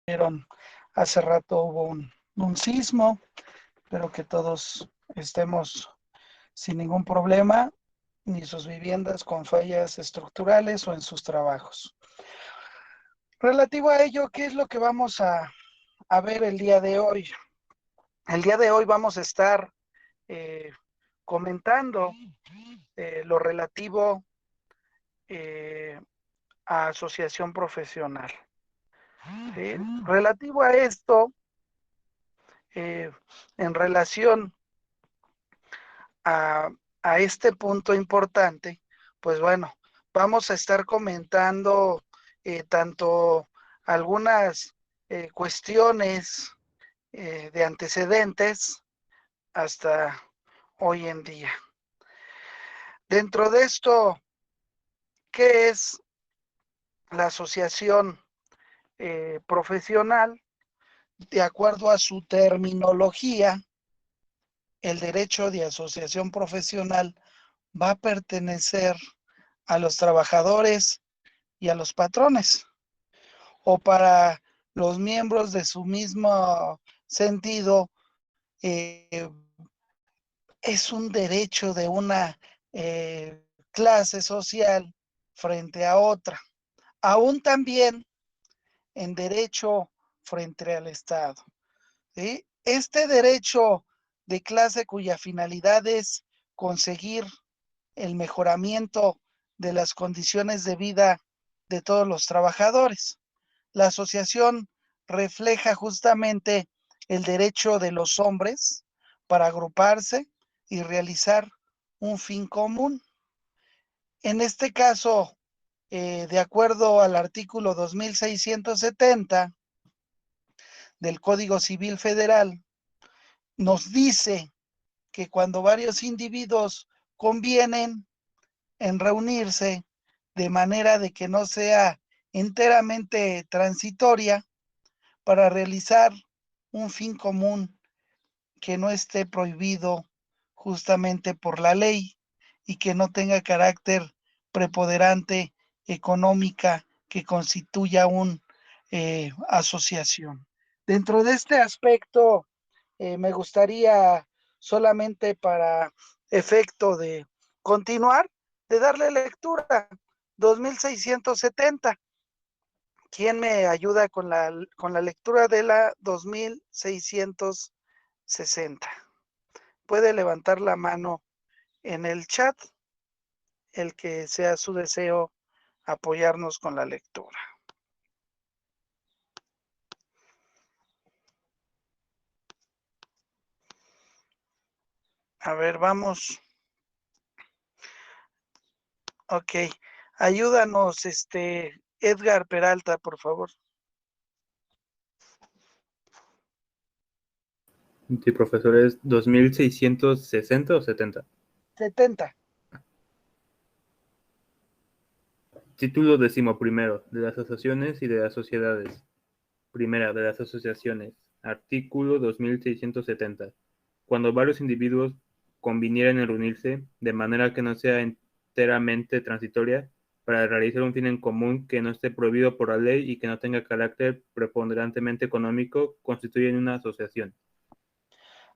vieron, hace rato hubo un sismo, pero que todos estemos sin ningún problema, ni sus viviendas con fallas estructurales o en sus trabajos. Relativo a ello, ¿qué es lo que vamos a ver el día de hoy? El día de hoy vamos a estar eh, comentando lo relativo eh, a asociación profesional. ¿Sí? Relativo a esto, eh, en relación a, a este punto importante, pues bueno, vamos a estar comentando tanto algunas cuestiones de antecedentes hasta hoy en día. Dentro de esto, ¿qué es la asociación profesional? De acuerdo a su terminología, el derecho de asociación profesional va a pertenecer a los trabajadores y a los patrones, o para los miembros de su mismo sentido, eh, es un derecho de una clase social frente a otra, aún también en derecho frente al Estado. ¿Sí? Este derecho de clase cuya finalidad es conseguir el mejoramiento de las condiciones de vida de todos los trabajadores. La asociación refleja justamente el derecho de los hombres para agruparse y realizar un fin común. En este caso, de acuerdo al artículo 2670 del Código Civil Federal, nos dice que cuando varios individuos convienen en reunirse de manera de que no sea enteramente transitoria para realizar un fin común que no esté prohibido justamente por la ley y que no tenga carácter preponderante económica que constituya una asociación. Dentro de este aspecto, me gustaría solamente para efecto de continuar, de darle lectura. 2670. ¿Quién me ayuda con la lectura de la 2660? Puede levantar la mano en el chat el que sea su deseo apoyarnos con la lectura. A ver, vamos. Ok, ayúdanos, Edgar Peralta, por favor. Sí, profesor, ¿es 2660 o 70? 70. Título 11º, de las asociaciones y de las sociedades. Primera, de las asociaciones. Artículo 2670. Cuando varios individuos convinieran en reunirse, de manera que no sea enteramente transitoria, para realizar un fin en común que no esté prohibido por la ley y que no tenga carácter preponderantemente económico, constituyen una asociación.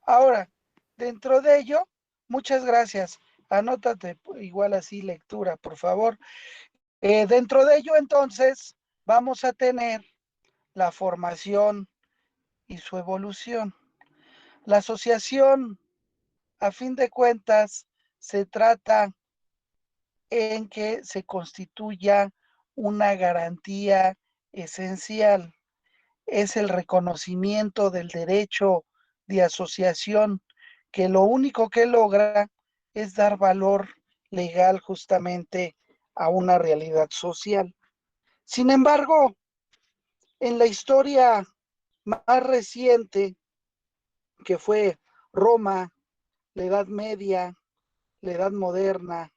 Ahora, dentro de ello, muchas gracias. Anótate igual así lectura, por favor. Dentro de ello, entonces, vamos a tener la formación y su evolución. La asociación, a fin de cuentas, se trata en que se constituya una garantía esencial. Es el reconocimiento del derecho de asociación, que lo único que logra es dar valor legal justamente a una realidad social. Sin embargo, en la historia más reciente, que fue Roma, la Edad Media, la Edad Moderna,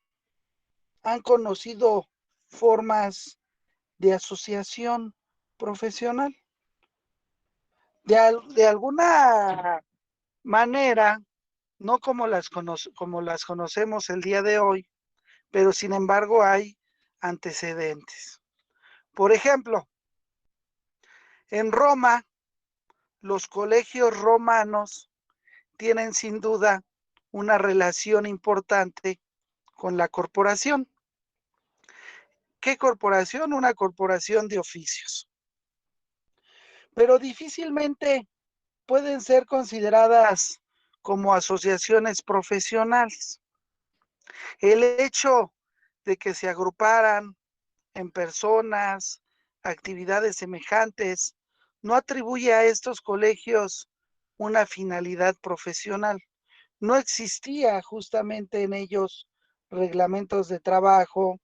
han conocido formas de asociación profesional. De alguna manera, no como las conocemos el día de hoy, pero sin embargo hay antecedentes. Por ejemplo, En Roma, los colegios romanos tienen sin duda una relación importante con la corporación. ¿Qué corporación? Una corporación de oficios. Pero difícilmente pueden ser consideradas como asociaciones profesionales. El hecho de que se agruparan en personas, actividades semejantes, no atribuye a estos colegios una finalidad profesional. No existía justamente en ellos reglamentos de trabajo,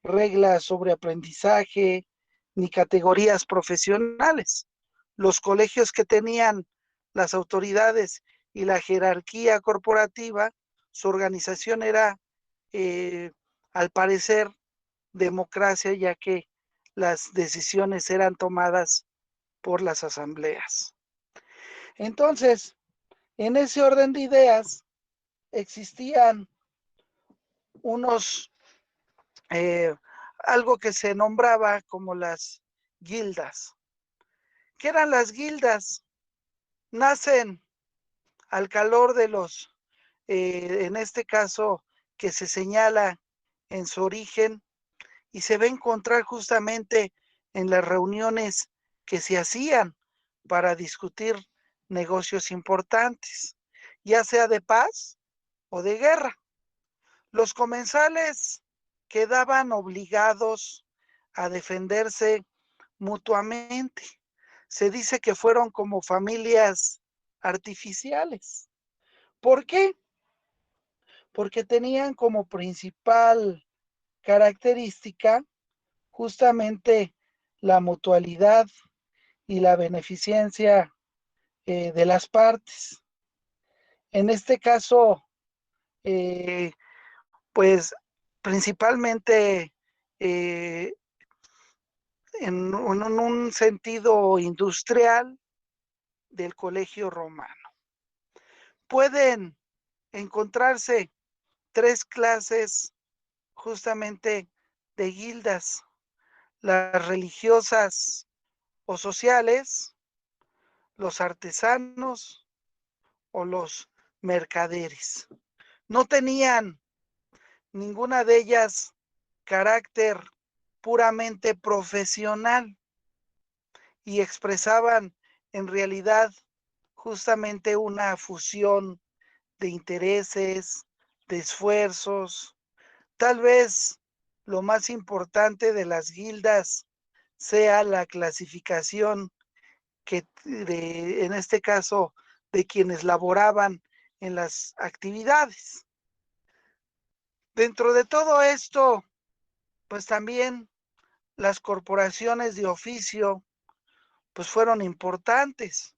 reglas sobre aprendizaje, ni categorías profesionales. Los colegios que tenían las autoridades y la jerarquía corporativa, su organización era, al parecer, democracia, ya que las decisiones eran tomadas por las asambleas. Entonces, en ese orden de ideas, existían unos, eh, algo que se nombraba como las guildas. ¿Qué eran las guildas? Nacen al calor de los, en este caso, que se señala en su origen, y se va a encontrar justamente en las reuniones que se hacían para discutir negocios importantes, ya sea de paz o de guerra. Los comensales quedaban obligados a defenderse mutuamente. Se dice que fueron como familias artificiales. ¿Por qué? Porque tenían como principal característica justamente la mutualidad y la beneficencia de las partes. En este caso, eh, pues principalmente eh, en un sentido industrial del colegio romano. Pueden encontrarse tres clases justamente de guildas: las religiosas o sociales, los artesanos o los mercaderes. No tenían ninguna de ellas carácter puramente profesional y expresaban en realidad justamente una fusión de intereses, de esfuerzos. Tal vez lo más importante de las guildas sea la clasificación en este caso, de quienes laboraban en las actividades. Dentro de todo esto, pues también las corporaciones de oficio, pues fueron importantes.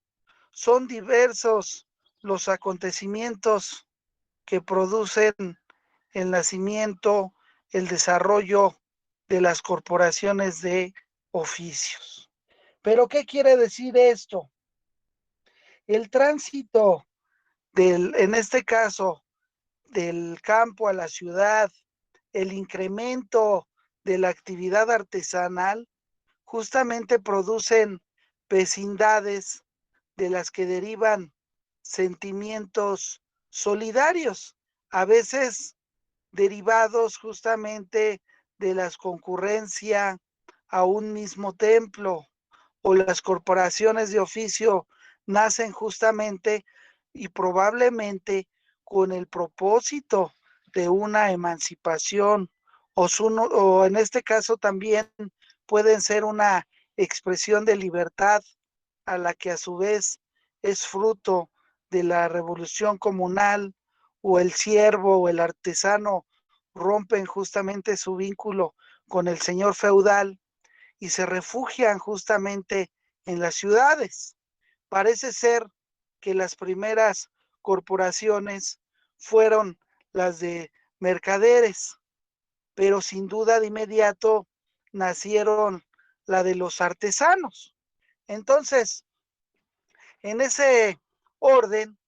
Son diversos los acontecimientos que producen el nacimiento, el desarrollo de las corporaciones de oficios. ¿Pero qué quiere decir esto? El tránsito en este caso, del campo a la ciudad, el incremento de la actividad artesanal, justamente producen vecindades de las que derivan sentimientos solidarios, a veces derivados justamente de la concurrencia a un mismo templo, o las corporaciones de oficio nacen justamente y probablemente con el propósito de una emancipación, o en este caso también pueden ser una expresión de libertad, a la que a su vez es fruto de la revolución comunal, o el siervo o el artesano rompen justamente su vínculo con el señor feudal y se refugian justamente en las ciudades. Parece ser que las primeras corporaciones fueron las de mercaderes, pero sin duda de inmediato nacieron la de los artesanos. Entonces, en ese orden,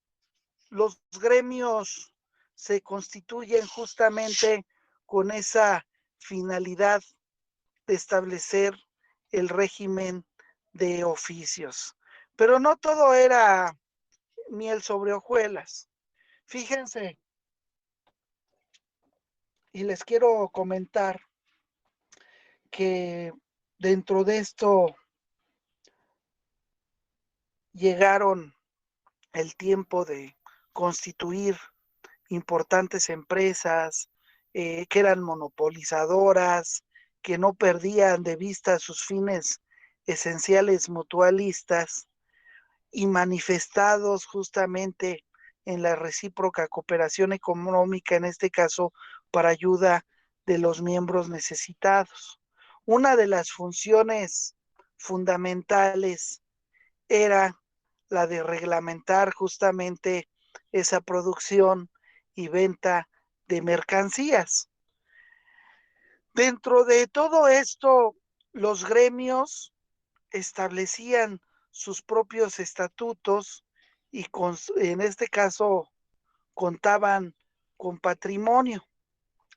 los gremios se constituyen justamente con esa finalidad de establecer el régimen de oficios. Pero no todo era miel sobre hojuelas. Fíjense, y les quiero comentar que dentro de esto llegaron el tiempo de constituir importantes empresas que eran monopolizadoras, que no perdían de vista sus fines esenciales mutualistas y manifestados justamente en la recíproca cooperación económica, en este caso para ayuda de los miembros necesitados. Una de las funciones fundamentales era la de reglamentar justamente esa producción y venta de mercancías. Dentro de todo esto, los gremios establecían sus propios estatutos y en este caso contaban con patrimonio.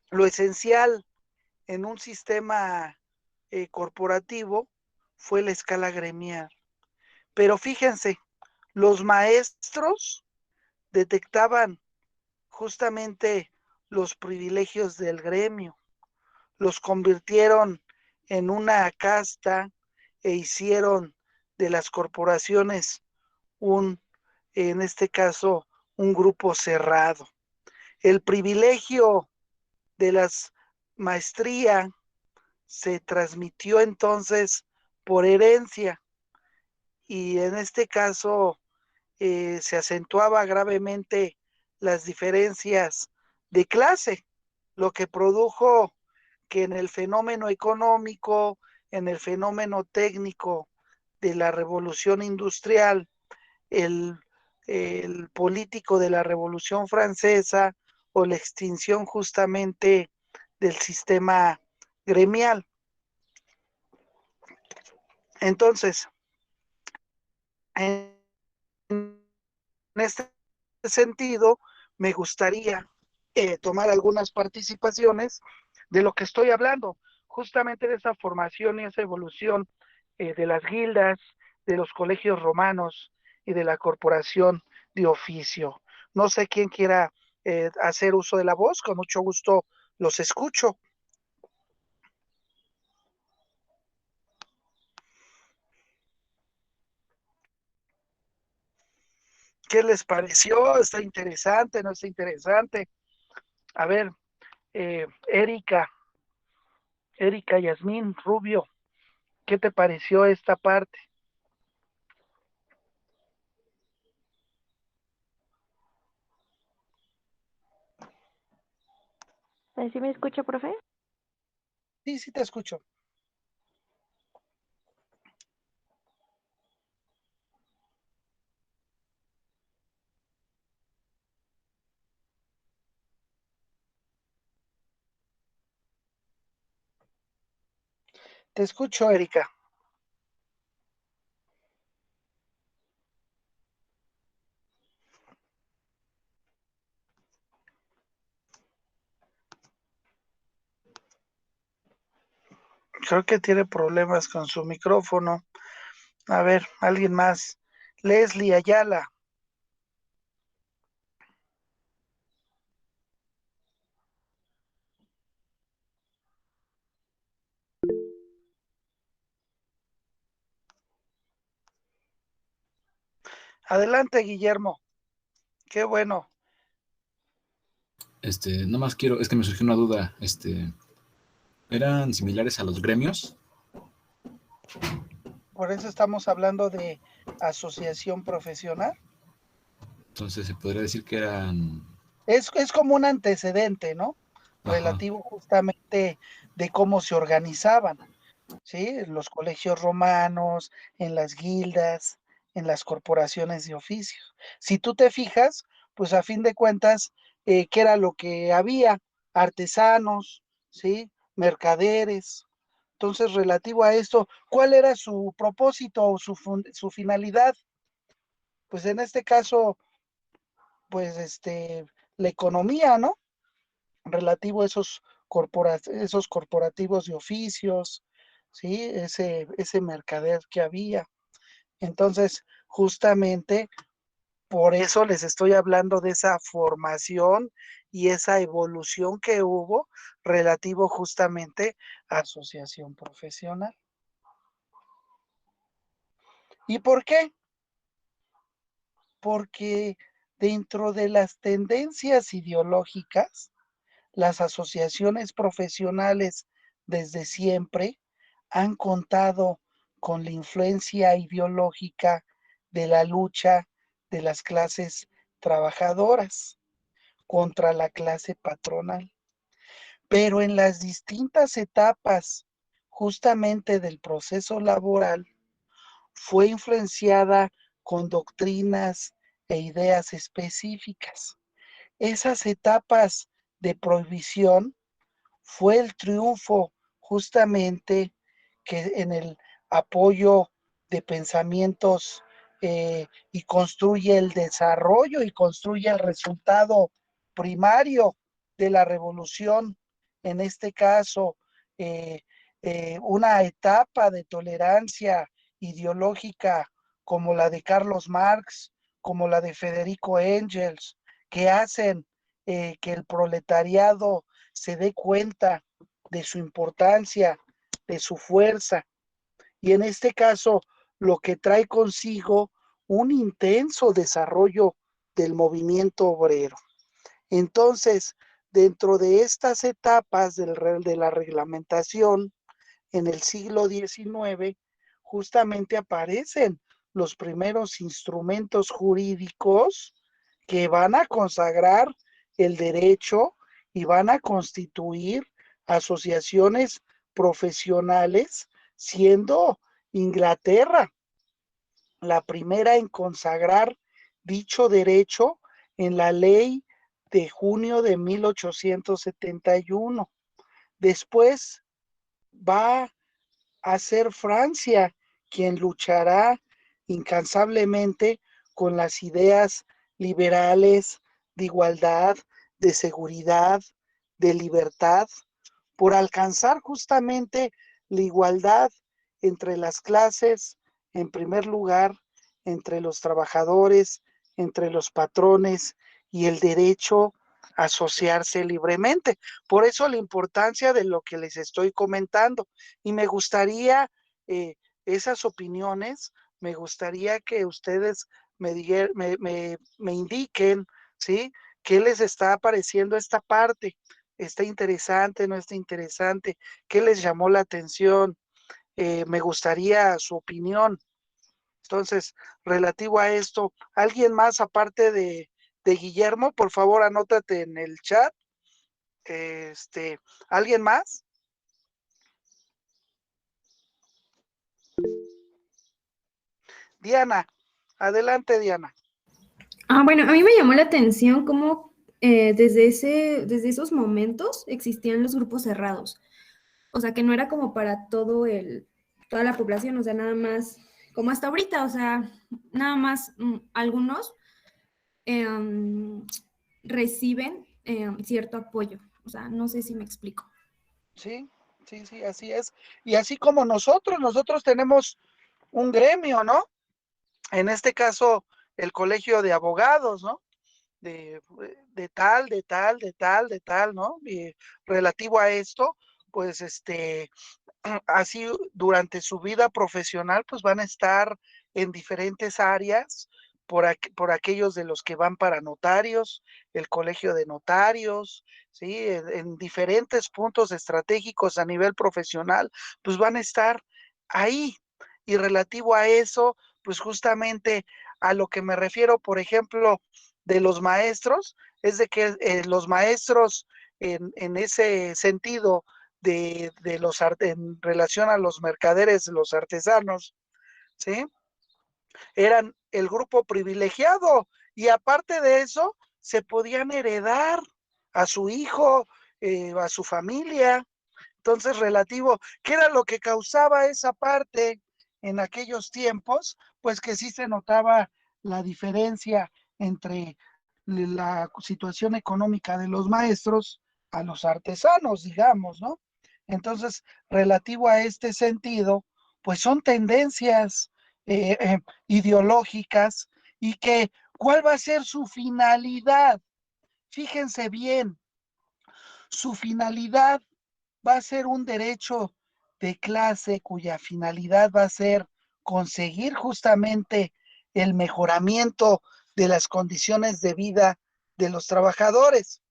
Lo esencial en un sistema corporativo fue la escala gremial. Pero fíjense, los maestros detectaban justamente los privilegios del gremio, los convirtieron en una casta e hicieron de las corporaciones en este caso, un grupo cerrado. El privilegio de las maestría se transmitió entonces por herencia y en este caso se acentuaba gravemente las diferencias de clase, lo que produjo que en el fenómeno económico, en el fenómeno técnico de la revolución industrial, el, el político de la Revolución Francesa o la extinción justamente del sistema gremial. Entonces, en este sentido, me gustaría tomar algunas participaciones de lo que estoy hablando, justamente de esa formación y esa evolución de las guildas, de los colegios romanos y de la corporación de oficio. No sé quién quiera hacer uso de la voz, con mucho gusto los escucho. ¿Qué les pareció? ¿Está interesante? ¿No está interesante? A ver, Erika Yasmín Rubio, ¿qué te pareció esta parte? ¿Sí me escucha, profe? Sí, sí te escucho. Te escucho, Erika. Creo que tiene problemas con su micrófono. A ver, alguien más. Leslie Ayala. Adelante, Guillermo. Qué bueno. No más quiero, es que me surgió una duda, ¿eran similares a los gremios? Por eso estamos hablando de asociación profesional. Entonces se podría decir que eran... Es como un antecedente, ¿no? Ajá, Relativo justamente de cómo se organizaban, ¿sí? En los colegios romanos, en las guildas, en las corporaciones de oficios. Si tú te fijas, pues a fin de cuentas, ¿qué era lo que había? Artesanos, ¿sí? Mercaderes. Entonces, relativo a esto, ¿cuál era su propósito o su finalidad? Pues en este caso, pues la economía, ¿no? Relativo a esos corporativos de oficios, ¿sí? Ese mercader que había. Entonces, justamente por eso les estoy hablando de esa formación y esa evolución que hubo relativo justamente a asociación profesional. ¿Y por qué? Porque dentro de las tendencias ideológicas, las asociaciones profesionales desde siempre han contado con la influencia ideológica de la lucha de las clases trabajadoras contra la clase patronal. Pero en las distintas etapas justamente del proceso laboral fue influenciada con doctrinas e ideas específicas. Esas etapas de prohibición fue el triunfo justamente que en el apoyo de pensamientos y construye el desarrollo y construye el resultado primario de la revolución, en este caso, eh, una etapa de tolerancia ideológica como la de Carlos Marx, como la de Federico Engels, que hacen que el proletariado se dé cuenta de su importancia, de su fuerza, y en este caso lo que trae consigo un intenso desarrollo del movimiento obrero. Entonces, dentro de estas etapas de la reglamentación, en el siglo XIX, justamente aparecen los primeros instrumentos jurídicos que van a consagrar el derecho y van a constituir asociaciones profesionales, siendo Inglaterra la primera en consagrar dicho derecho en la ley de junio de 1871. Después va a ser Francia quien luchará incansablemente con las ideas liberales de igualdad, de seguridad, de libertad, por alcanzar justamente la igualdad entre las clases, en primer lugar, entre los trabajadores, entre los patrones y el derecho a asociarse libremente. Por eso la importancia de lo que les estoy comentando. Y me gustaría esas opiniones, me gustaría que ustedes me indiquen, ¿sí? ¿Qué les está pareciendo esta parte? ¿Está interesante, no está interesante? ¿Qué les llamó la atención? Me gustaría su opinión. Entonces, relativo a esto, ¿alguien más aparte de Guillermo? Por favor, anótate en el chat. ¿Alguien más? Diana, adelante, Diana. Bueno, a mí me llamó la atención cómo desde esos momentos existían los grupos cerrados. O sea, que no era como para toda la población, o sea, nada más, como hasta ahorita, o sea, nada más algunos reciben cierto apoyo. O sea, no sé si me explico. Sí, sí, sí, así es. Y así como nosotros tenemos un gremio, ¿no? En este caso, el colegio de abogados, ¿no? De tal, de tal, de tal, de tal, ¿no? Y relativo a esto, pues así durante su vida profesional, pues van a estar en diferentes áreas, por aquellos de los que van para notarios, el colegio de notarios, ¿sí? En diferentes puntos estratégicos a nivel profesional, pues van a estar ahí. Y relativo a eso, pues justamente a lo que me refiero, por ejemplo, de los maestros, es de que los maestros en ese sentido en relación a los mercaderes, los artesanos, ¿sí? Eran el grupo privilegiado y aparte de eso, se podían heredar a su hijo, a su familia. Entonces, relativo, ¿qué era lo que causaba esa parte en aquellos tiempos? Pues que sí se notaba la diferencia entre la situación económica de los maestros a los artesanos, digamos, ¿no? Entonces, relativo a este sentido, pues son tendencias ideológicas y que, ¿cuál va a ser su finalidad? Fíjense bien, su finalidad va a ser un derecho de clase cuya finalidad va a ser conseguir justamente el mejoramiento de las condiciones de vida de los trabajadores.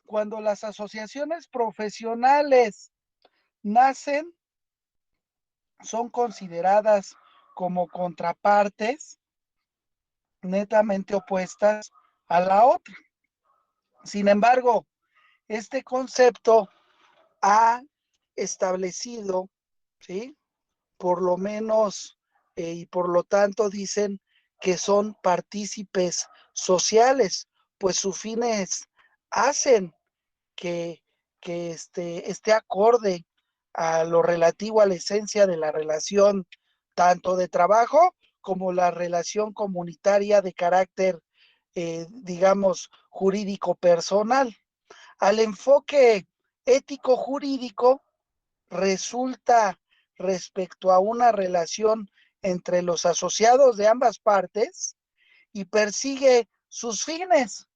Cuando las asociaciones profesionales nacen, son consideradas como contrapartes netamente opuestas a la otra. Sin embargo, este concepto ha establecido, ¿sí? Por lo menos, y por lo tanto dicen que son partícipes sociales, pues sus fines hacen que, que esté acorde a lo relativo a la esencia de la relación, tanto de trabajo como la relación comunitaria de carácter, digamos, jurídico personal. Al enfoque ético jurídico resulta respecto a una relación entre los asociados de ambas partes y persigue sus fines,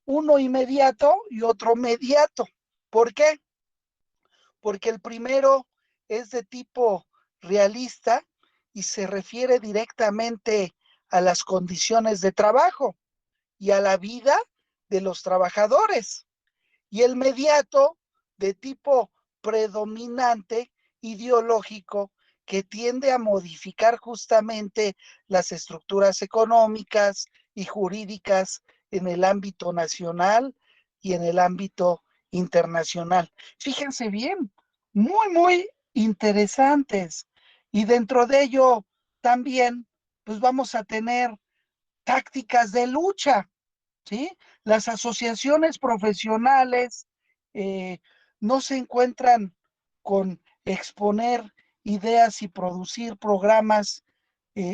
uno inmediato y otro mediato. ¿Por qué? Porque el primero es de tipo realista y se refiere directamente a las condiciones de trabajo y a la vida de los trabajadores. Y el mediato de tipo predominante ideológico que tiende a modificar justamente las estructuras económicas y jurídicas en el ámbito nacional y en el ámbito internacional. Fíjense bien, muy interesantes. Y dentro de ello también, pues vamos a tener tácticas de lucha, ¿sí? Las asociaciones profesionales eh, no se encuentran con exponer ideas y producir programas,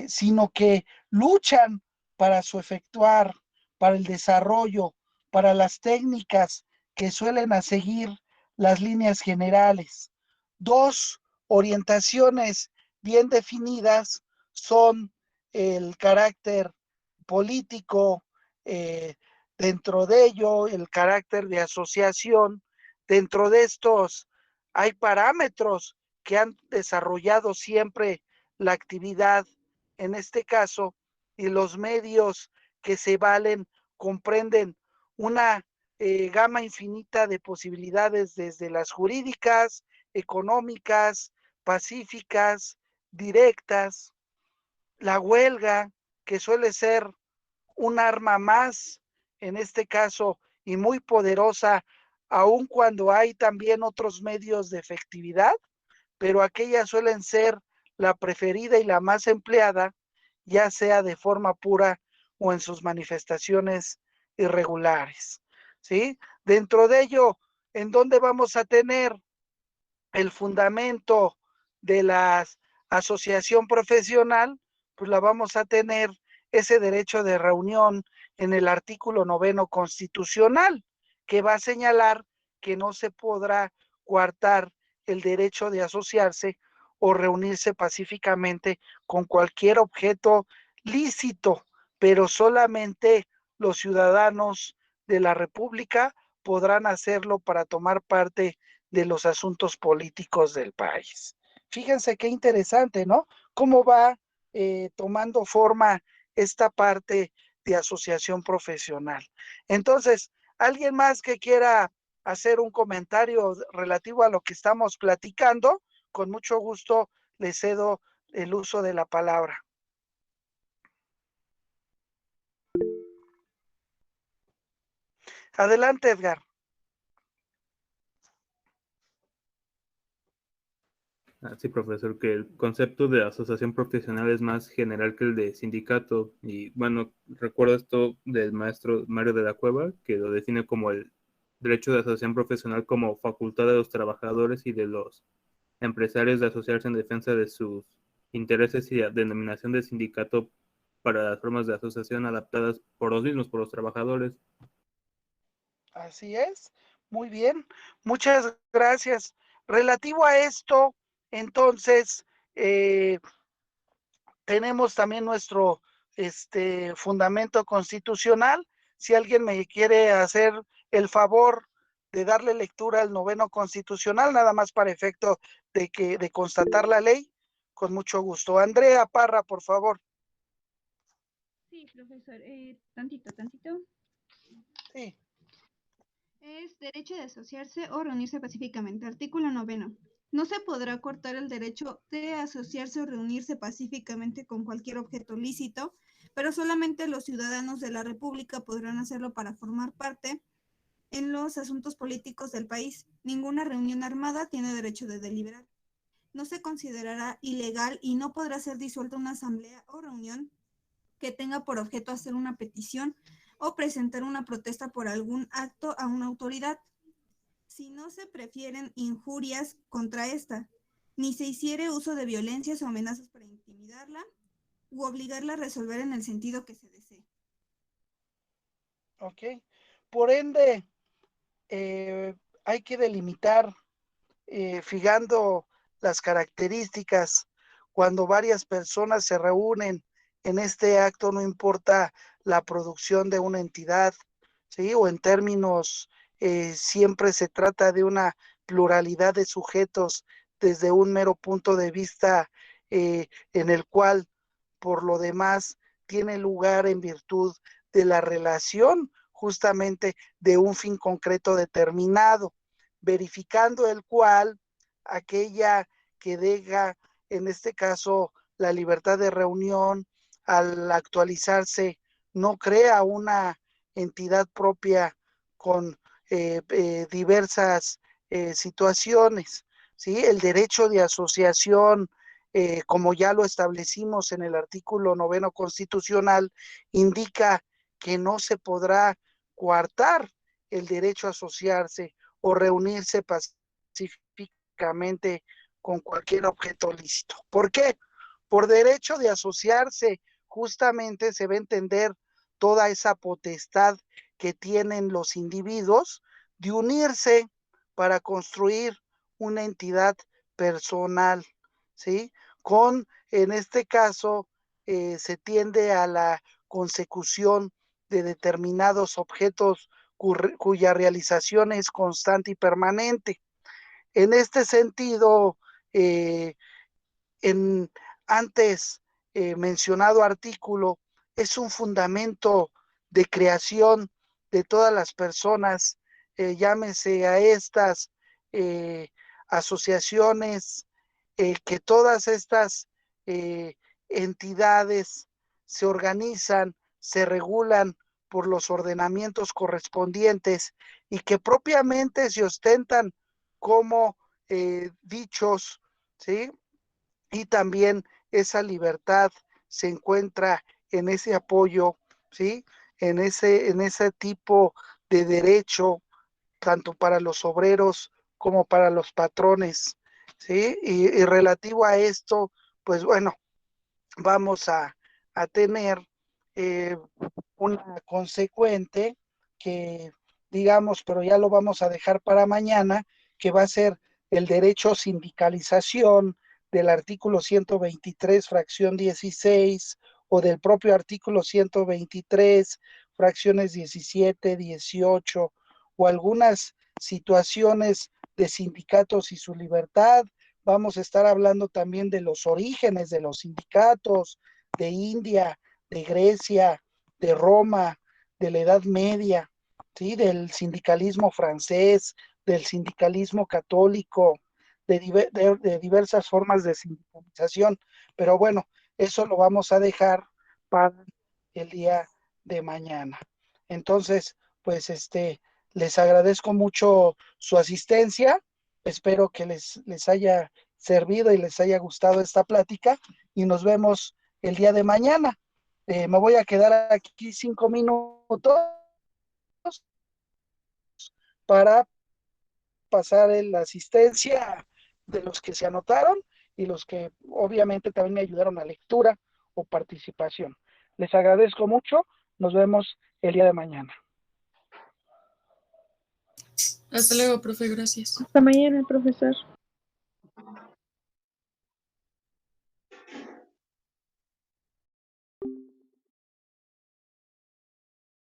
sino que luchan para su efectuar, para el desarrollo, para las técnicas que suelen a seguir las líneas generales. Dos orientaciones bien definidas son el carácter político, eh, dentro de ello el carácter de asociación. Dentro de estos hay parámetros que han desarrollado siempre la actividad, en este caso, y los medios que se valen comprenden una gama infinita de posibilidades, desde las jurídicas, económicas, pacíficas, directas, la huelga, que suele ser un arma más, en este caso, y muy poderosa, aun cuando hay también otros medios de efectividad, pero aquellas suelen ser la preferida y la más empleada, ya sea de forma pura o en sus manifestaciones irregulares, ¿sí? Dentro de ello, ¿en dónde vamos a tener el fundamento de la asociación profesional? Pues la vamos a tener ese derecho de reunión en el artículo 9 constitucional, que va a señalar que no se podrá coartar el derecho de asociarse o reunirse pacíficamente con cualquier objeto lícito, pero solamente los ciudadanos de la República podrán hacerlo para tomar parte de los asuntos políticos del país. Fíjense qué interesante, ¿no? Cómo va tomando forma esta parte de asociación profesional. Entonces, ¿alguien más que quiera hacer un comentario relativo a lo que estamos platicando? Con mucho gusto le cedo el uso de la palabra. Adelante, Edgar. Sí, profesor, que el concepto de asociación profesional es más general que el de sindicato. Y bueno, recuerdo esto del maestro Mario de la Cueva, que lo define como el derecho de asociación profesional como facultad de los trabajadores y de los empresarios de asociarse en defensa de sus intereses y la denominación de sindicato para las formas de asociación adaptadas por los mismos, por los trabajadores. Así es. Muy bien, muchas gracias. Relativo a esto, entonces, tenemos también nuestro fundamento constitucional. Si alguien me quiere hacer el favor de darle lectura al noveno constitucional, nada más para efecto de constatar la ley, con mucho gusto. Andrea Parra, por favor. Sí, profesor, tantito. Sí. Es derecho de asociarse o reunirse pacíficamente. Artículo 9. No se podrá cortar el derecho de asociarse o reunirse pacíficamente con cualquier objeto lícito, pero solamente los ciudadanos de la República podrán hacerlo para formar parte en los asuntos políticos del país. Ninguna reunión armada tiene derecho de deliberar. No se considerará ilegal y no podrá ser disuelta una asamblea o reunión que tenga por objeto hacer una petición o presentar una protesta por algún acto a una autoridad, si no se prefieren injurias contra esta, ni se hiciere uso de violencias o amenazas para intimidarla u obligarla a resolver en el sentido que se desee. Ok. Por ende, hay que delimitar, fijando las características cuando varias personas se reúnen en este acto, no importa la producción de una entidad, ¿sí? O en términos, siempre se trata de una pluralidad de sujetos desde un mero punto de vista, en el cual, por lo demás, tiene lugar en virtud de la relación justamente de un fin concreto determinado, verificando el cual aquella que deja, en este caso, la libertad de reunión, al actualizarse, no crea una entidad propia con diversas situaciones, ¿sí? El derecho de asociación, como ya lo establecimos en el artículo 9 constitucional, indica que no se podrá coartar el derecho a asociarse o reunirse pacíficamente con cualquier objeto lícito. ¿Por qué? Por derecho de asociarse, justamente se va a entender toda esa potestad que tienen los individuos de unirse para construir una entidad personal, ¿sí? En este caso, se tiende a la consecución de determinados objetos cuya realización es constante y permanente. En este sentido, eh, en antes mencionado artículo, es un fundamento de creación de todas las personas, llámese a estas eh, asociaciones, que todas estas eh, entidades se organizan, se regulan por los ordenamientos correspondientes y que propiamente se ostentan como dichos, ¿sí? Y también esa libertad se encuentra en ese apoyo, ¿sí? En ese tipo de derecho, tanto para los obreros como para los patrones, ¿sí? Y relativo a esto, pues bueno, vamos a tener eh, una consecuente que, digamos, pero ya lo vamos a dejar para mañana, que va a ser el derecho a sindicalización del artículo 123, fracción 16, o del propio artículo 123, fracciones 17, 18, o algunas situaciones de sindicatos y su libertad. Vamos a estar hablando también de los orígenes de los sindicatos, de India, de Grecia, de Roma, de la Edad Media, ¿sí? Del sindicalismo francés, del sindicalismo católico, de diversas formas de sindicalización. Pero bueno, eso lo vamos a dejar para el día de mañana. Entonces, pues les agradezco mucho su asistencia. Espero que les haya servido y les haya gustado esta plática y nos vemos el día de mañana. Me voy a quedar aquí 5 minutos para pasar la asistencia de los que se anotaron y los que obviamente también me ayudaron a lectura o participación. Les agradezco mucho. Nos vemos el día de mañana. Hasta luego, profe, gracias. Hasta mañana, profesor.